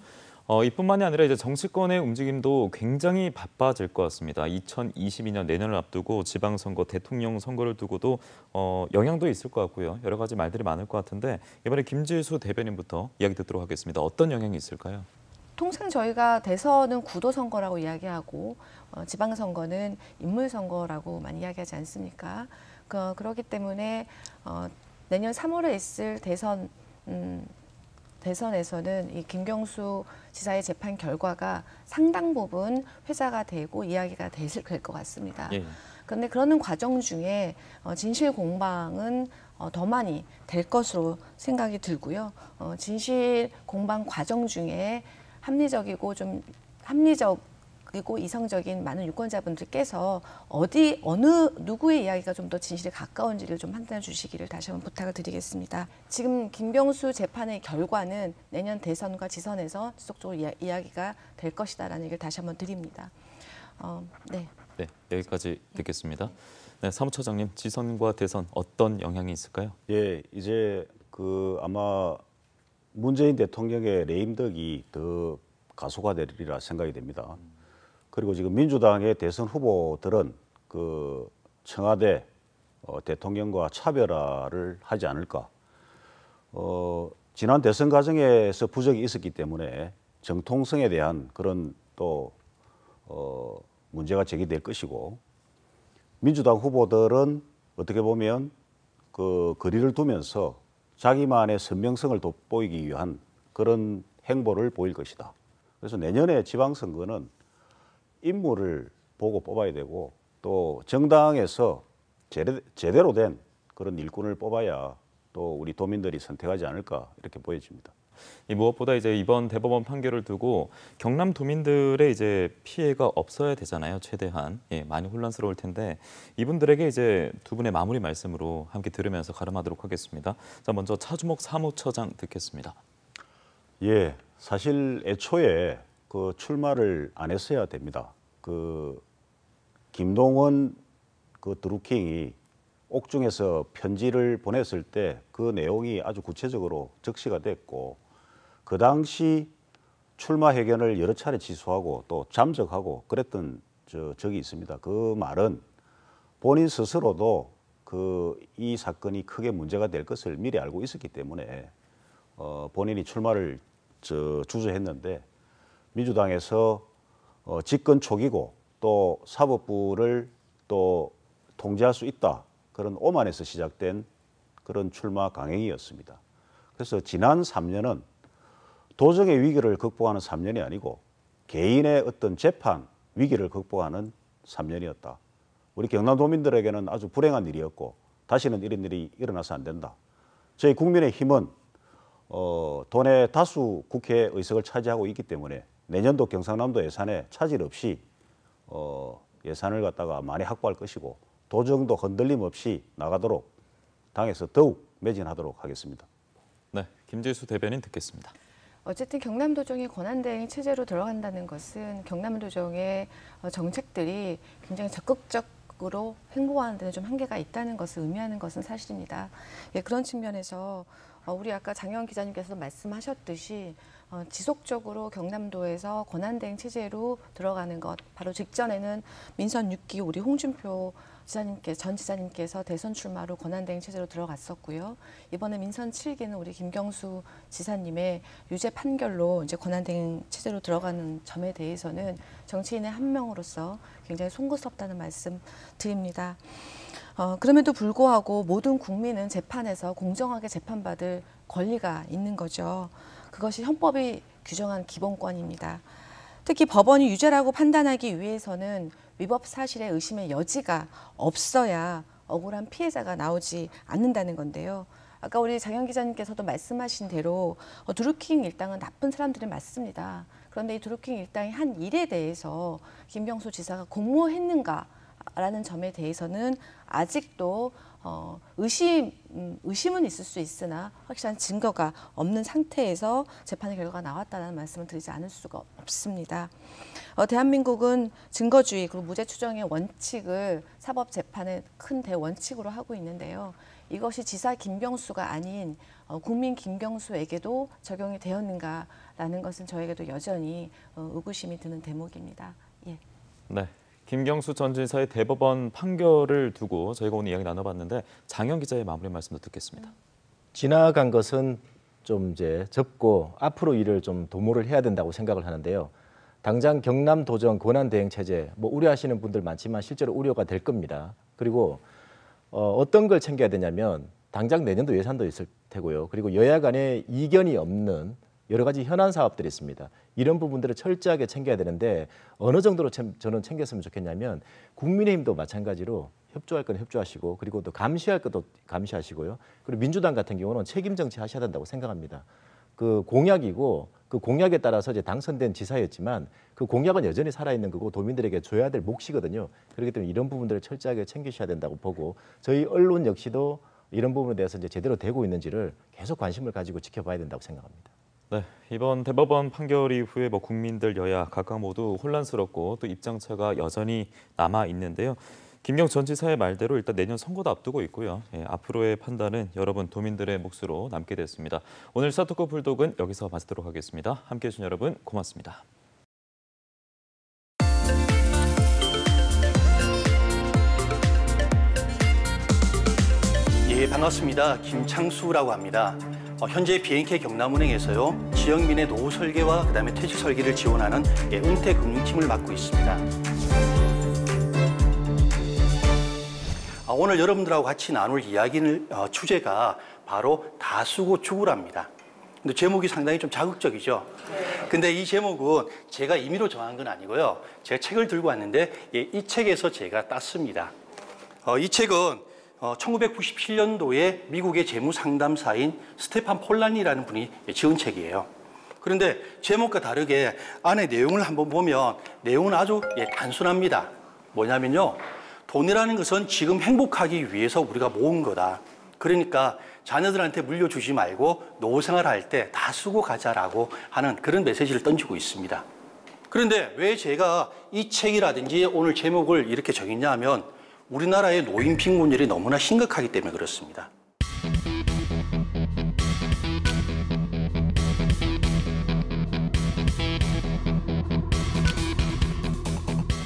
이뿐만이 아니라 이제 정치권의 움직임도 굉장히 바빠질 것 같습니다. 2022년 내년을 앞두고 지방선거, 대통령 선거를 두고도 영향도 있을 것 같고요. 여러 가지 말들이 많을 것 같은데 이번에 김지수 대변인부터 이야기 듣도록 하겠습니다. 어떤 영향이 있을까요? 통상 저희가 대선은 구도선거라고 이야기하고 지방선거는 인물선거라고 많이 이야기하지 않습니까? 그렇기 때문에 내년 3월에 있을 대선에서는 이 김경수 지사의 재판 결과가 상당 부분 회자가 되고 이야기가 될 것 같습니다. 그런데 그러는 과정 중에 진실 공방은 더 많이 될 것으로 생각이 들고요. 진실 공방 과정 중에 합리적이고 이성적인 많은 유권자분들께서 어느 누구의 이야기가 좀 더 진실에 가까운지를 좀 판단해 주시기를 다시 한번 부탁을 드리겠습니다. 지금 김경수 재판의 결과는 내년 대선과 지선에서 지속적으로 이야기가 될 것이다라는 얘기를 다시 한번 드립니다. 네, 여기까지 듣겠습니다. 네, 사무처장님, 지선과 대선 어떤 영향이 있을까요? 예, 이제 아마 문재인 대통령의 레임덕이 더 가속화되리라 생각이 됩니다. 그리고 지금 민주당의 대선 후보들은 그 청와대 대통령과 차별화를 하지 않을까. 지난 대선 과정에서 부적이 있었기 때문에 정통성에 대한 그런 또 문제가 제기될 것이고 민주당 후보들은 어떻게 보면 그 거리를 두면서 자기만의 선명성을 돋보이기 위한 그런 행보를 보일 것이다. 그래서 내년에 지방선거는 인물을 보고 뽑아야 되고 또 정당에서 제대로 된 그런 일꾼을 뽑아야 또 우리 도민들이 선택하지 않을까 이렇게 보여집니다. 무엇보다 이제 이번 대법원 판결을 두고 경남 도민들의 이제 피해가 없어야 되잖아요. 최대한 많이 혼란스러울 텐데 이분들에게 이제 두 분의 마무리 말씀으로 함께 들으면서 가름하도록 하겠습니다. 자, 먼저 차주목 사무처장 듣겠습니다. 예, 사실 애초에 출마를 안 했어야 됩니다. 김동원 그 드루킹이 옥중에서 편지를 보냈을 때 그 내용이 아주 구체적으로 적시가 됐고 그 당시 출마 회견을 여러 차례 취소하고 또 잠적하고 그랬던 적이 있습니다. 그 말은 본인 스스로도 이 사건이 크게 문제가 될 것을 미리 알고 있었기 때문에 본인이 출마를 주저했는데 민주당에서 집권 초기고 또 사법부를 또 통제할 수 있다. 그런 오만에서 시작된 그런 출마 강행이었습니다. 그래서 지난 3년은 도정의 위기를 극복하는 3년이 아니고 개인의 어떤 재판 위기를 극복하는 3년이었다. 우리 경남도민들에게는 아주 불행한 일이었고 다시는 이런 일이 일어나서 안 된다. 저희 국민의힘은 돈의 다수 국회 의석을 차지하고 있기 때문에 내년도 경상남도 예산에 차질 없이 예산을 갖다가 많이 확보할 것이고 도정도 흔들림 없이 나가도록 당에서 더욱 매진하도록 하겠습니다. 네, 김재수 대변인 듣겠습니다. 어쨌든 경남도정이 권한대행 체제로 들어간다는 것은 경남도정의 정책들이 굉장히 적극적으로 행보하는 데는 좀 한계가 있다는 것을 의미하는 것은 사실입니다. 예, 그런 측면에서 우리 아까 장혜원 기자님께서 말씀하셨듯이 지속적으로 경남도에서 권한대행 체제로 들어가는 것, 바로 직전에는 민선 6기 우리 홍준표 전 지사님께서 대선 출마로 권한대행 체제로 들어갔었고요. 이번에 민선 7기는 우리 김경수 지사님의 유죄 판결로 이제 권한대행 체제로 들어가는 점에 대해서는 정치인의 한 명으로서 굉장히 송구스럽다는 말씀 드립니다. 그럼에도 불구하고 모든 국민은 재판에서 공정하게 재판받을 권리가 있는 거죠. 그것이 헌법이 규정한 기본권입니다. 특히 법원이 유죄라고 판단하기 위해서는 위법 사실의 의심의 여지가 없어야 억울한 피해자가 나오지 않는다는 건데요. 아까 우리 장현 기자님께서도 말씀하신 대로 드루킹 일당은 나쁜 사람들이 맞습니다. 그런데 이 드루킹 일당이 한 일에 대해서 김경수 지사가 공모했는가라는 점에 대해서는 아직도 의심은 있을 수 있으나 확실한 증거가 없는 상태에서 재판의 결과가 나왔다는 말씀을 드리지 않을 수가 없습니다. 대한민국은 증거주의 그리고 무죄 추정의 원칙을 사법재판의 큰 대원칙으로 하고 있는데요. 이것이 지사 김경수가 아닌 국민 김경수에게도 적용이 되었는가라는 것은 저에게도 여전히 의구심이 드는 대목입니다. 예. 네. 김경수 전 지사의 대법원 판결을 두고 저희가 오늘 이야기 나눠봤는데 장현 기자의 마무리 말씀도 듣겠습니다. 지나간 것은 좀 이제 접고 앞으로 일을 좀 도모를 해야 된다고 생각을 하는데요. 당장 경남도정 권한대행 체제 뭐 우려하시는 분들 많지만 실제로 우려가 될 겁니다. 그리고 어떤 걸 챙겨야 되냐면 당장 내년도 예산도 있을 테고요. 그리고 여야 간에 이견이 없는 여러 가지 현안 사업들이 있습니다. 이런 부분들을 철저하게 챙겨야 되는데 어느 정도로 저는 챙겼으면 좋겠냐면 국민의힘도 마찬가지로 협조할 건 협조하시고 그리고 또 감시할 것도 감시하시고요. 그리고 민주당 같은 경우는 책임 정치 하셔야 된다고 생각합니다. 그 공약이고 그 공약에 따라서 이제 당선된 지사였지만 그 공약은 여전히 살아있는 거고 도민들에게 줘야 될 몫이거든요. 그렇기 때문에 이런 부분들을 철저하게 챙기셔야 된다고 보고 저희 언론 역시도 이런 부분에 대해서 이제 제대로 되고 있는지를 계속 관심을 가지고 지켜봐야 된다고 생각합니다. 네, 이번 대법원 판결 이후에 국민들 여야 각각 모두 혼란스럽고 또 입장차가 여전히 남아 있는데요. 김경수 전 지사의 말대로 일단 내년 선거도 앞두고 있고요. 앞으로의 판단은 여러분 도민들의 몫으로 남게 됐습니다. 오늘 스타트고 불독은 여기서 마치도록 하겠습니다. 함께해 주신 여러분 고맙습니다. 예, 반갑습니다. 김창수라고 합니다. 현재 BNK 경남은행에서요 지역민의 노후 설계와 그다음에 퇴직 설계를 지원하는 은퇴금융팀을 맡고 있습니다. 오늘 여러분들하고 같이 나눌 이야기는 주제가 바로 다쓰고 죽으랍니다. 근데 제목이 상당히 좀 자극적이죠. 근데 이 제목은 제가 임의로 정한 건 아니고요. 제가 책을 들고 왔는데 이 책에서 제가 땄습니다. 이 책은 1997년도에 미국의 재무상담사인 스테판 폴란이라는 분이 지은 책이에요. 그런데 제목과 다르게 안에 내용을 한번 보면 내용은 아주 단순합니다. 뭐냐면요. 돈이라는 것은 지금 행복하기 위해서 우리가 모은 거다. 그러니까 자녀들한테 물려주지 말고 노후 생활할 때 다 쓰고 가자라고 하는 그런 메시지를 던지고 있습니다. 그런데 왜 제가 이 책이라든지 오늘 제목을 이렇게 정했냐 하면 우리나라의 노인 빈곤율이 너무나 심각하기 때문에 그렇습니다.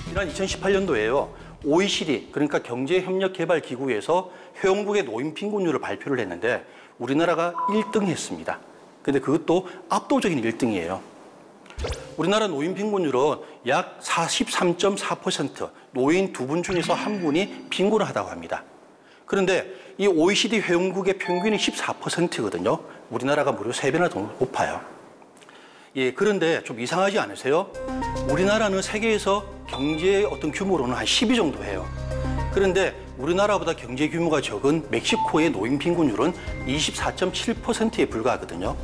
지난 2018년도에요. OECD, 그러니까 경제협력개발기구에서 회원국의 노인 빈곤율을 발표를 했는데 우리나라가 1등 했습니다. 근데 그것도 압도적인 1등이에요. 우리나라 노인 빈곤율은 약 43.4%, 노인 2분 중에서 1분이 빈곤을 하다고 합니다. 그런데 이 OECD 회원국의 평균이 14%거든요. 우리나라가 무려 3배나 더 높아요. 예, 그런데 좀 이상하지 않으세요? 우리나라는 세계에서 경제의 어떤 규모로는 한 10위 정도 해요. 그런데 우리나라보다 경제 규모가 적은 멕시코의 노인 빈곤율은 24.7%에 불과하거든요.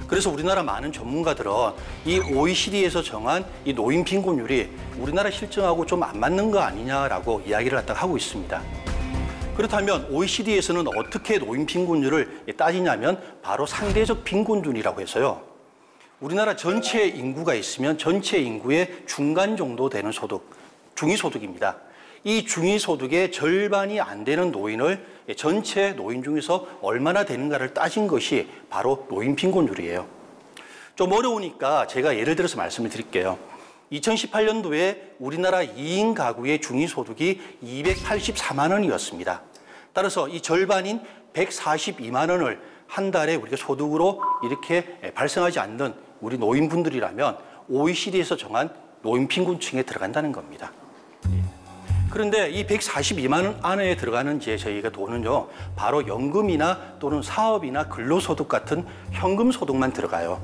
그래서 우리나라 많은 전문가들은 이 OECD에서 정한 이 노인 빈곤율이 우리나라 실정하고 좀 안 맞는 거 아니냐라고 이야기를 갖다가 하고 있습니다. 그렇다면 OECD에서는 어떻게 노인 빈곤율을 따지냐면 바로 상대적 빈곤율이라고 해서요. 우리나라 전체 인구가 있으면 전체 인구의 중간 정도 되는 소득, 중위소득입니다. 이 중위소득의 절반이 안 되는 노인을 전체 노인 중에서 얼마나 되는가를 따진 것이 바로 노인 빈곤율이에요. 좀 어려우니까 제가 예를 들어서 말씀을 드릴게요. 2018년도에 우리나라 2인 가구의 중위소득이 284만 원이었습니다. 따라서 이 절반인 142만 원을 한 달에 우리가 소득으로 이렇게 발생하지 않는 우리 노인분들이라면 OECD에서 정한 노인 빈곤층에 들어간다는 겁니다. 그런데 이 142만 원 안에 들어가는 저희가 돈은요, 바로 연금이나 또는 사업이나 근로소득 같은 현금 소득만 들어가요.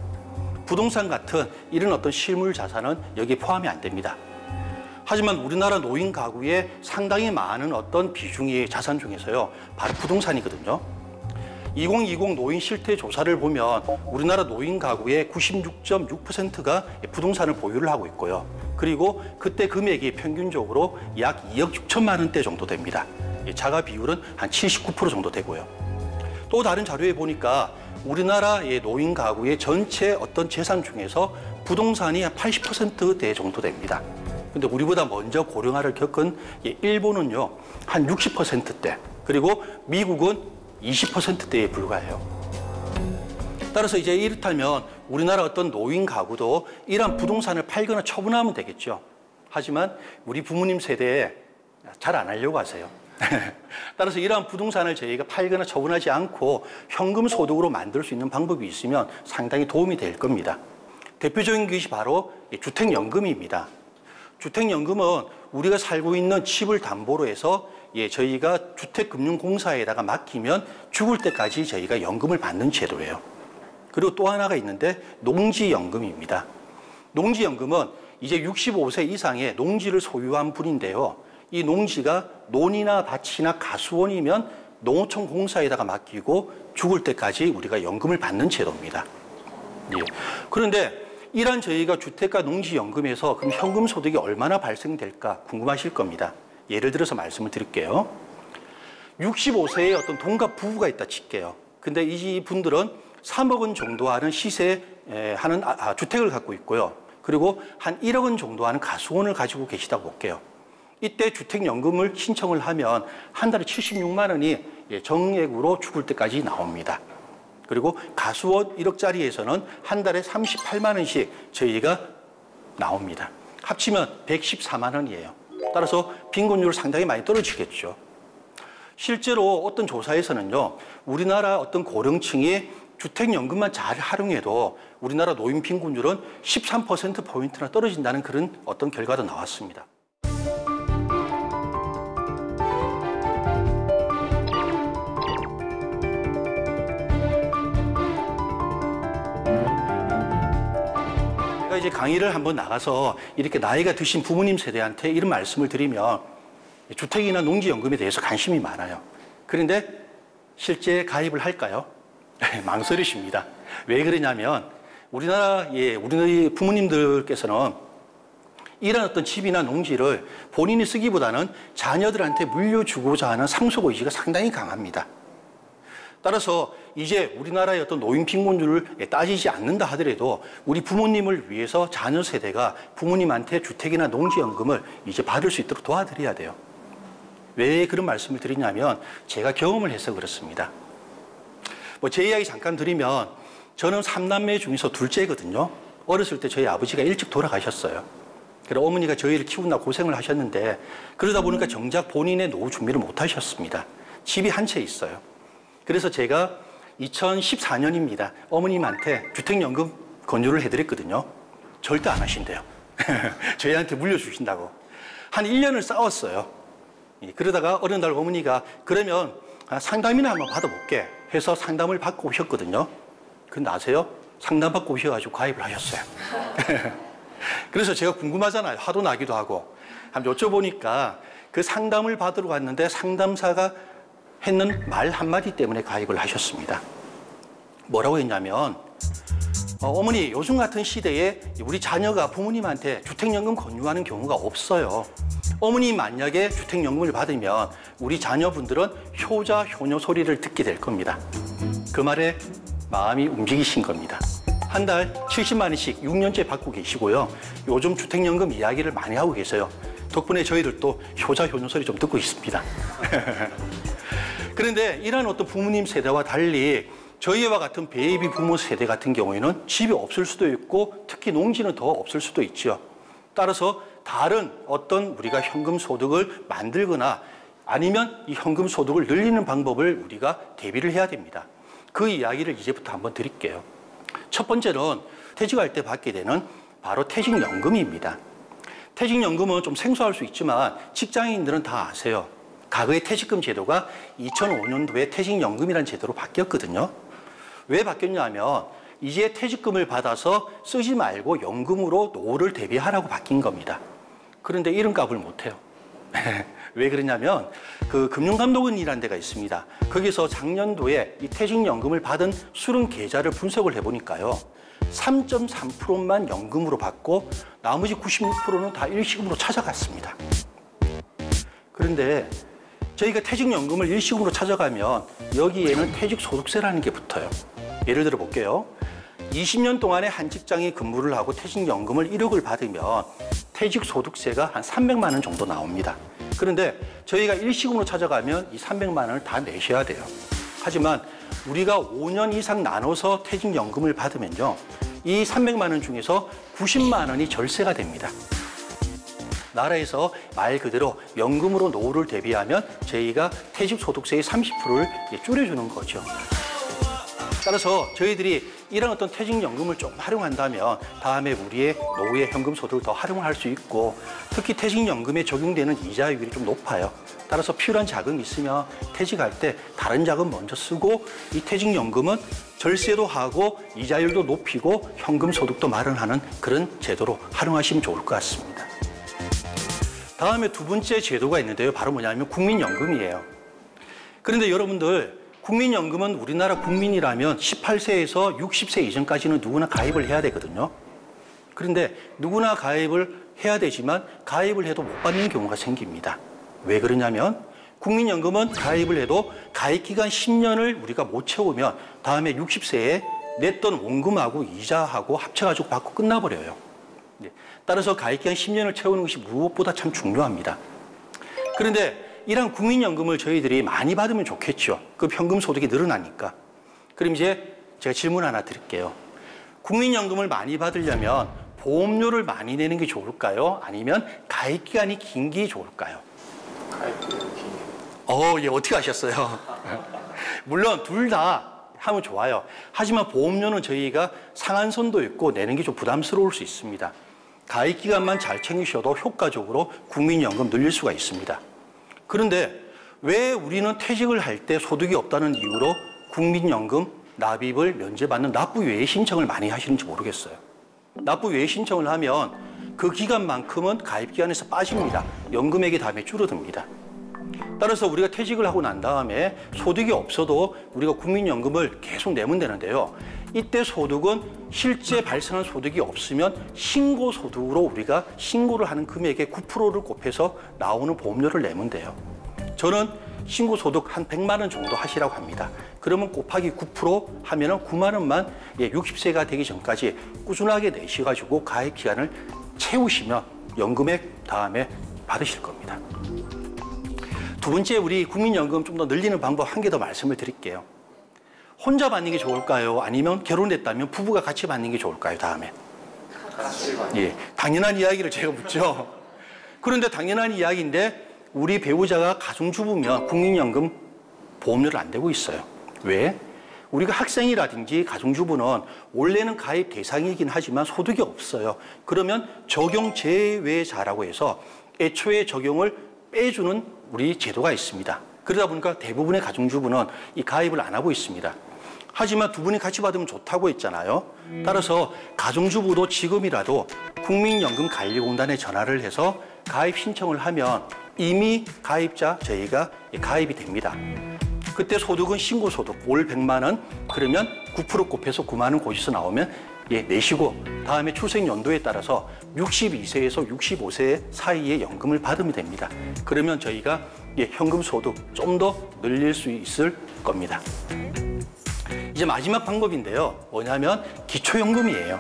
부동산 같은 이런 어떤 실물 자산은 여기에 포함이 안 됩니다. 하지만 우리나라 노인 가구의 상당히 많은 어떤 비중의 자산 중에서요, 바로 부동산이거든요. 2020 노인 실태 조사를 보면 우리나라 노인 가구의 96.6%가 부동산을 보유를 하고 있고요. 그리고 그때 금액이 평균적으로 약 2억 6천만 원대 정도 됩니다. 자가 비율은 한 79% 정도 되고요. 또 다른 자료에 보니까 우리나라의 노인 가구의 전체 어떤 재산 중에서 부동산이 한 80%대 정도 됩니다. 근데 우리보다 먼저 고령화를 겪은 일본은요, 한 60%대, 그리고 미국은 20%대에 불과해요. 따라서 이제 이렇다면 우리나라 어떤 노인 가구도 이러한 부동산을 팔거나 처분하면 되겠죠. 하지만 우리 부모님 세대에 잘 안 하려고 하세요. 따라서 이러한 부동산을 저희가 팔거나 처분하지 않고 현금 소득으로 만들 수 있는 방법이 있으면 상당히 도움이 될 겁니다. 대표적인 것이 바로 주택연금입니다. 주택연금은 우리가 살고 있는 집을 담보로 해서 저희가 주택금융공사에다가 맡기면 죽을 때까지 저희가 연금을 받는 제도예요. 그리고 또 하나가 있는데 농지연금입니다. 농지연금은 이제 65세 이상의 농지를 소유한 분인데요. 이 농지가 논이나 밭이나 가수원이면 농어촌 공사에다가 맡기고 죽을 때까지 우리가 연금을 받는 제도입니다. 예. 그런데 이런 저희가 주택가 농지연금에서 그럼 현금 소득이 얼마나 발생될까 궁금하실 겁니다. 예를 들어서 말씀을 드릴게요. 65세의 어떤 동갑 부부가 있다 칠게요. 근데 이 분들은 3억 원 정도 하는 시세 하는 주택을 갖고 있고요. 그리고 한 1억 원 정도 하는 가수원을 가지고 계시다고 볼게요. 이때 주택연금을 신청을 하면 한 달에 76만 원이 정액으로 죽을 때까지 나옵니다. 그리고 가수원 1억짜리에서는 한 달에 38만 원씩 저희가 나옵니다. 합치면 114만 원이에요. 따라서 빈곤율 상당히 많이 떨어지겠죠. 실제로 어떤 조사에서는요, 우리나라 어떤 고령층이 주택연금만 잘 활용해도 우리나라 노인 빈곤율은 13%포인트나 떨어진다는 그런 어떤 결과도 나왔습니다. 제가 이제 강의를 한번 나가서 이렇게 나이가 드신 부모님 세대한테 이런 말씀을 드리면 주택이나 농지연금에 대해서 관심이 많아요. 그런데 실제 가입을 할까요? 망설이십니다. 왜 그러냐면 우리 부모님들께서는 이런 어떤 집이나 농지를 본인이 쓰기보다는 자녀들한테 물려주고자 하는 상속 의지가 상당히 강합니다. 따라서 이제 우리나라의 어떤 노인 빈곤율을 따지지 않는다 하더라도 우리 부모님을 위해서 자녀 세대가 부모님한테 주택이나 농지연금을 이제 받을 수 있도록 도와드려야 돼요. 왜 그런 말씀을 드리냐면 제가 경험을 해서 그렇습니다. 뭐 제 이야기 잠깐 드리면 저는 3남매 중에서 둘째거든요. 어렸을 때 저희 아버지가 일찍 돌아가셨어요. 그래서 어머니가 저희를 키우느라 고생을 하셨는데 그러다 보니까 정작 본인의 노후 준비를 못 하셨습니다. 집이 한 채 있어요. 그래서 제가 2014년입니다. 어머님한테 주택연금 권유를 해드렸거든요. 절대 안 하신대요. 저희한테 물려주신다고. 한 1년을 싸웠어요. 그러다가 어느 날 어머니가 그러면 상담이나 한번 받아볼게 해서 상담을 받고 오셨거든요. 근데 아세요? 상담 받고 오셔가지고 가입을 하셨어요. 그래서 제가 궁금하잖아요. 화도 나기도 하고. 한번 여쭤보니까 그 상담을 받으러 갔는데 상담사가 했는 말 한마디 때문에 가입을 하셨습니다. 뭐라고 했냐면 어머니 요즘 같은 시대에 우리 자녀가 부모님한테 주택연금 권유하는 경우가 없어요. 어머니 만약에 주택연금을 받으면 우리 자녀분들은 효자 효녀 소리를 듣게 될 겁니다. 그 말에 마음이 움직이신 겁니다. 한 달 70만 원씩 6년째 받고 계시고요. 요즘 주택연금 이야기를 많이 하고 계세요. 덕분에 저희들도 효자 효녀 소리 좀 듣고 있습니다. 그런데 이런 어떤 부모님 세대와 달리 저희와 같은 베이비 부모 세대 같은 경우에는 집이 없을 수도 있고 특히 농지는 더 없을 수도 있죠. 따라서 다른 어떤 우리가 현금 소득을 만들거나 아니면 이 현금 소득을 늘리는 방법을 우리가 대비를 해야 됩니다. 그 이야기를 이제부터 한번 드릴게요. 첫 번째는 퇴직할 때 받게 되는 바로 퇴직연금입니다. 퇴직연금은 좀 생소할 수 있지만 직장인들은 다 아세요. 과거의 퇴직금 제도가 2005년도에 퇴직연금이라는 제도로 바뀌었거든요. 왜 바뀌었냐면 이제 퇴직금을 받아서 쓰지 말고 연금으로 노후를 대비하라고 바뀐 겁니다. 그런데 이런 값을 못해요. 왜 그러냐면 그 금융감독원이라는 데가 있습니다. 거기서 작년도에 이 퇴직연금을 받은 수령 계좌를 분석을 해보니까요. 3.3%만 연금으로 받고 나머지 96%는 다 일시금으로 찾아갔습니다. 그런데 저희가 퇴직연금을 일시금으로 찾아가면 여기에는 퇴직소득세라는 게 붙어요. 예를 들어 볼게요. 20년 동안에 한 직장에 근무를 하고 퇴직연금을 1억을 받으면 퇴직소득세가 한 300만 원 정도 나옵니다. 그런데 저희가 일시금으로 찾아가면 이 300만 원을 다 내셔야 돼요. 하지만 우리가 5년 이상 나눠서 퇴직연금을 받으면요. 이 300만 원 중에서 90만 원이 절세가 됩니다. 나라에서 말 그대로 연금으로 노후를 대비하면 저희가 퇴직소득세의 30%를 줄여주는 거죠. 따라서 저희들이 이런 어떤 퇴직연금을 좀 활용한다면 다음에 우리의 노후의 현금 소득을 더 활용할 수 있고 특히 퇴직연금에 적용되는 이자율이 좀 높아요. 따라서 필요한 자금이 있으면 퇴직할 때 다른 자금 먼저 쓰고 이 퇴직연금은 절세도 하고 이자율도 높이고 현금 소득도 마련하는 그런 제도로 활용하시면 좋을 것 같습니다. 다음에 두 번째 제도가 있는데요. 바로 뭐냐면 국민연금이에요. 그런데 여러분들 국민연금은 우리나라 국민이라면 18세에서 60세 이전까지는 누구나 가입을 해야 되거든요. 그런데 누구나 가입을 해야 되지만 가입을 해도 못 받는 경우가 생깁니다. 왜 그러냐면 국민연금은 가입을 해도 가입기간 10년을 우리가 못 채우면 다음에 60세에 냈던 원금하고 이자하고 합쳐가지고 받고 끝나버려요. 따라서 가입기간 10년을 채우는 것이 무엇보다 참 중요합니다. 그런데 이런 국민연금을 저희들이 많이 받으면 좋겠죠. 그 현금 소득이 늘어나니까. 그럼 이제 제가 질문 하나 드릴게요. 국민연금을 많이 받으려면 보험료를 많이 내는 게 좋을까요? 아니면 가입기간이 긴 게 좋을까요? 가입기간이 긴 게. 예, 어떻게 아셨어요? 물론 둘 다 하면 좋아요. 하지만 보험료는 저희가 상한선도 있고 내는 게 좀 부담스러울 수 있습니다. 가입기간만 잘 챙기셔도 효과적으로 국민연금 늘릴 수가 있습니다. 그런데 왜 우리는 퇴직을 할 때 소득이 없다는 이유로 국민연금 납입을 면제받는 납부유예 신청을 많이 하시는지 모르겠어요. 납부유예 신청을 하면 그 기간만큼은 가입기간에서 빠집니다. 연금액이 다음에 줄어듭니다. 따라서 우리가 퇴직을 하고 난 다음에 소득이 없어도 우리가 국민연금을 계속 내면 되는데요. 이때 소득은 실제 발생한 소득이 없으면 신고소득으로 우리가 신고를 하는 금액의 9%를 곱해서 나오는 보험료를 내면 돼요. 저는 신고소득 한 100만 원 정도 하시라고 합니다. 그러면 곱하기 9% 하면은 9만 원만 60세가 되기 전까지 꾸준하게 내셔가지고 가입기간을 채우시면 연금액 다음에 받으실 겁니다. 두 번째, 우리 국민연금 좀 더 늘리는 방법 한 개 더 말씀을 드릴게요. 혼자 받는 게 좋을까요? 아니면 결혼했다면 부부가 같이 받는 게 좋을까요? 다음에. 예, 당연한 이야기를 제가 묻죠. 그런데 당연한 이야기인데 우리 배우자가 가정주부면 국민연금 보험료를 안 내고 있어요. 왜? 우리가 학생이라든지 가정주부는 원래는 가입 대상이긴 하지만 소득이 없어요. 그러면 적용 제외자라고 해서 애초에 적용을 빼주는 우리 제도가 있습니다. 그러다 보니까 대부분의 가정주부는 이 가입을 안 하고 있습니다. 하지만 두 분이 같이 받으면 좋다고 했잖아요. 따라서 가정주부도 지금이라도 국민연금관리공단에 전화를 해서 가입 신청을 하면 이미 가입자 저희가 가입이 됩니다. 그때 소득은 신고소득 월 100만 원, 그러면 9% 곱해서 9만 원 고시서 나오면 내시고 다음에 출생연도에 따라서 62세에서 65세 사이에 연금을 받으면 됩니다. 그러면 저희가 현금 소득 좀 더 늘릴 수 있을 겁니다. 이제 마지막 방법인데요. 뭐냐면 기초연금이에요.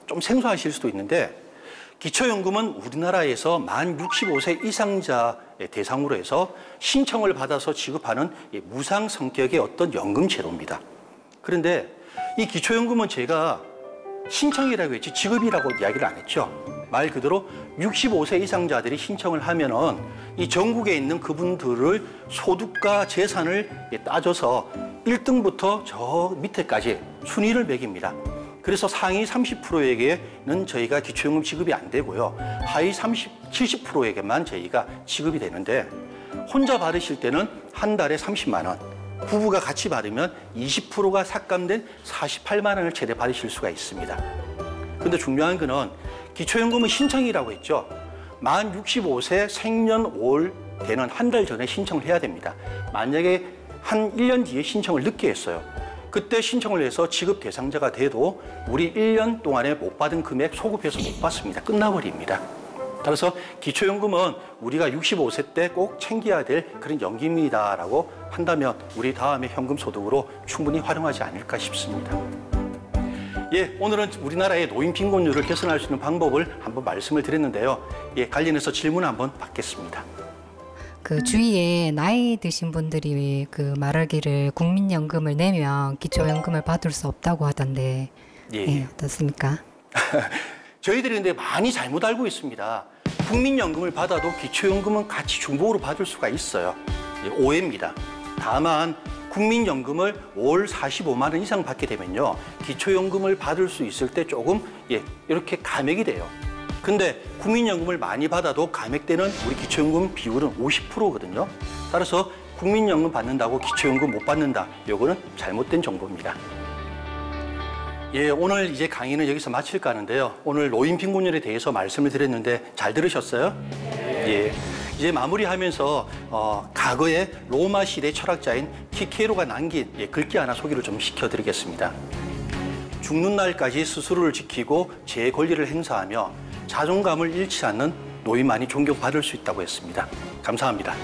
좀 생소하실 수도 있는데 기초연금은 우리나라에서 만 65세 이상자 대상으로 해서 신청을 받아서 지급하는 무상 성격의 어떤 연금 제도입니다. 그런데 이 기초연금은 제가 신청이라고 했지 지급이라고 이야기를 안 했죠. 말 그대로 65세 이상자들이 신청을 하면은 이 전국에 있는 그분들을 소득과 재산을 따져서 1등부터 저 밑에까지 순위를 매깁니다. 그래서 상위 30%에게는 저희가 기초연금 지급이 안 되고요. 하위 70%에게만 저희가 지급이 되는데 혼자 받으실 때는 한 달에 30만 원, 부부가 같이 받으면 20%가 삭감된 48만 원을 최대 받으실 수가 있습니다. 근데 중요한 거는 기초연금은 신청이라고 했죠. 만 65세 생년 5월 되는 한 달 전에 신청을 해야 됩니다. 만약에 한 1년 뒤에 신청을 늦게 했어요. 그때 신청을 해서 지급 대상자가 돼도 우리 1년 동안에 못 받은 금액 소급해서 못 받습니다. 끝나버립니다. 따라서 기초연금은 우리가 65세 때 꼭 챙겨야 될 그런 연금이다라고 한다면 우리 다음에 현금 소득으로 충분히 활용하지 않을까 싶습니다. 오늘은 우리나라의 노인 빈곤율을 개선할 수 있는 방법을 한번 말씀을 드렸는데요. 관련해서 질문 한번 받겠습니다. 그 주위에 나이 드신 분들이 그 말하기를 국민연금을 내면 기초연금을 받을 수 없다고 하던데 어떻습니까? 저희들이 근데 많이 잘못 알고 있습니다. 국민연금을 받아도 기초연금은 같이 중복으로 받을 수가 있어요. 오해입니다. 다만 국민연금을 월 45만 원 이상 받게 되면요. 기초연금을 받을 수 있을 때 조금 이렇게 감액이 돼요. 근데 국민연금을 많이 받아도 감액되는 우리 기초연금 비율은 50%거든요. 따라서 국민연금 받는다고 기초연금 못 받는다. 요거는 잘못된 정보입니다. 오늘 이제 강의는 여기서 마칠까 하는데요. 오늘 노인 빈곤율에 대해서 말씀을 드렸는데 잘 들으셨어요? 이제 마무리하면서 과거의 로마 시대 철학자인 키케로가 남긴 글귀 하나 소개를 좀 시켜드리겠습니다. 죽는 날까지 스스로를 지키고 제 권리를 행사하며 자존감을 잃지 않는 노인만이 존경받을 수 있다고 했습니다. 감사합니다.